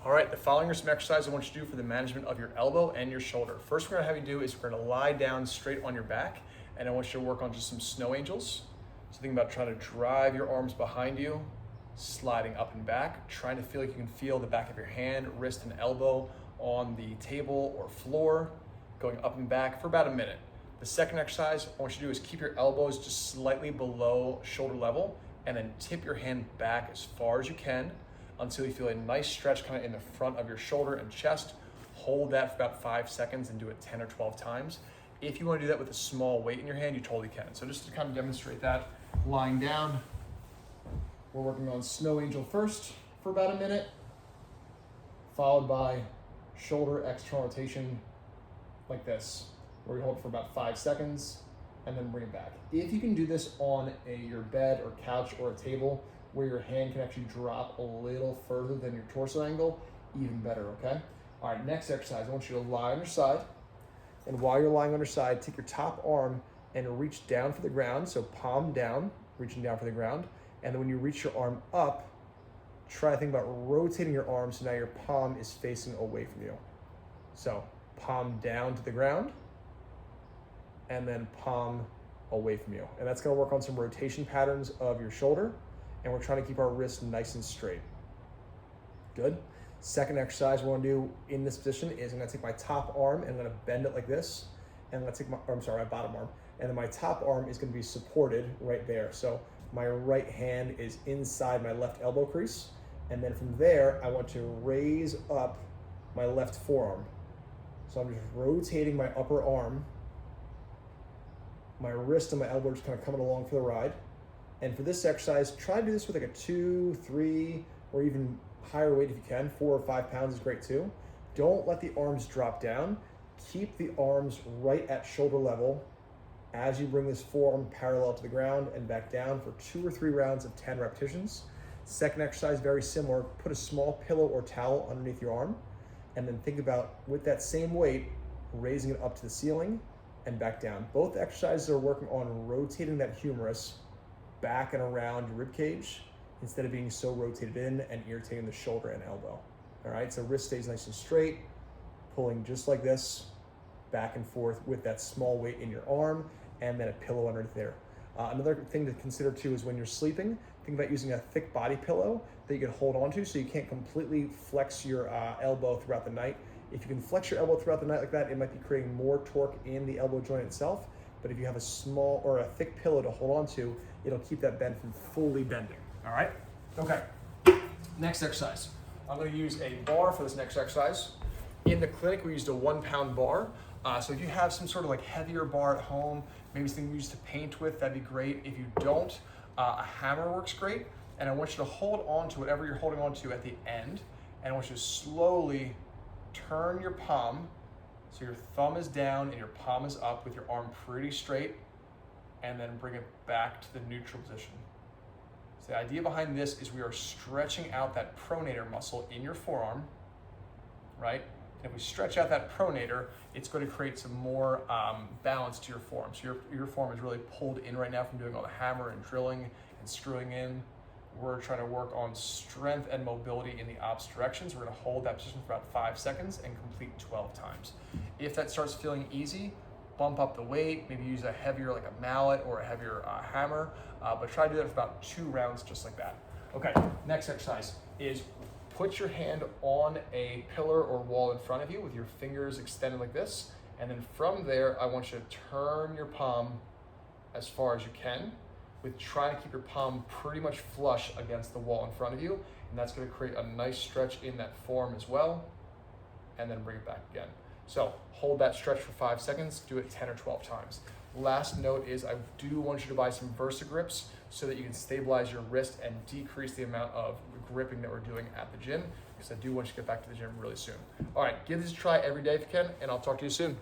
All right, the following are some exercises I want you to do for the management of your elbow and your shoulder. First, we're gonna have you do is we're gonna lie down straight on your back, and I want you to work on just some snow angels. So think about trying to drive your arms behind you, sliding up and back, trying to feel like you can feel the back of your hand, wrist, and elbow on the table or floor, going up and back for about a minute. The second exercise I want you to do is keep your elbows just slightly below shoulder level, and then tip your hand back as far as you can until you feel a nice stretch kind of in the front of your shoulder and chest. Hold that for about 5 seconds and do it 10 or 12 times. If you want to do that with a small weight in your hand, you totally can. So just to kind of demonstrate that, lying down, we're working on snow angel first for about a minute, followed by shoulder external rotation like this, where we hold it for about 5 seconds and then bring it back. If you can do this on your bed or couch or a table where your hand can actually drop a little further than your torso angle, even better, okay? All right, next exercise, I want you to lie on your side. And while you're lying on your side, take your top arm and reach down for the ground. So palm down, reaching down for the ground. And then when you reach your arm up, try to think about rotating your arm so now your palm is facing away from you. So palm down to the ground, and then palm away from you. And that's gonna work on some rotation patterns of your shoulder, and we're trying to keep our wrists nice and straight. Good. Second exercise we're gonna do in this position is I'm gonna take my top arm and I'm gonna bend it like this, and I'm gonna take my bottom arm, and then my top arm is gonna be supported right there. So my right hand is inside my left elbow crease, and then from there, I want to raise up my left forearm. So I'm just rotating my upper arm. My wrist and my elbow are just kind of coming along for the ride. And for this exercise, try to do this with like a 2, 3, or even higher weight if you can. 4 or 5 pounds is great too. Don't let the arms drop down. Keep the arms right at shoulder level as you bring this forearm parallel to the ground and back down for 2 or 3 rounds of 10 repetitions. Second exercise, very similar. Put a small pillow or towel underneath your arm, and then think about, with that same weight, raising it up to the ceiling and back down. Both exercises are working on rotating that humerus back and around your rib cage instead of being so rotated in and irritating the shoulder and elbow. All right, so wrist stays nice and straight, pulling just like this, back and forth with that small weight in your arm, and then a pillow underneath there. Another thing to consider too is when you're sleeping, think about using a thick body pillow that you can hold onto so you can't completely flex your elbow throughout the night. If you can flex your elbow throughout the night like that, it might be creating more torque in the elbow joint itself. But if you have a small or a thick pillow to hold on to, it'll keep that bend from fully bending. All right? Okay. Next exercise. I'm going to use a bar for this next exercise. In the clinic, we used a 1 pound bar. So if you have some sort of like heavier bar at home, maybe something you use to paint with, that'd be great. If you don't, a hammer works great. And I want you to hold on to whatever you're holding on to at the end. And I want you to slowly turn your palm so your thumb is down and your palm is up with your arm pretty straight, and then bring it back to the neutral position. So the idea behind this is we are stretching out that pronator muscle in your forearm, right? And if we stretch out that pronator, it's going to create some more balance to your forearm. So your forearm is really pulled in right now from doing all the hammer and drilling and screwing in. We're trying to work on strength and mobility in the opposite directions. We're going to hold that position for about 5 seconds and complete 12 times. If that starts feeling easy, bump up the weight, maybe use a heavier, like a mallet or a heavier hammer, but try to do that for about 2 rounds just like that. Okay, next exercise is put your hand on a pillar or wall in front of you with your fingers extended like this, and then from there, I want you to turn your palm as far as you can, with trying to keep your palm pretty much flush against the wall in front of you, and that's going to create a nice stretch in that forearm as well, and then bring it back again. So hold that stretch for 5 seconds, do it 10 or 12 times. Last note is I do want you to buy some VersaGrips so that you can stabilize your wrist and decrease the amount of gripping that we're doing at the gym, because I do want you to get back to the gym really soon. All right, give this a try every day if you can, and I'll talk to you soon.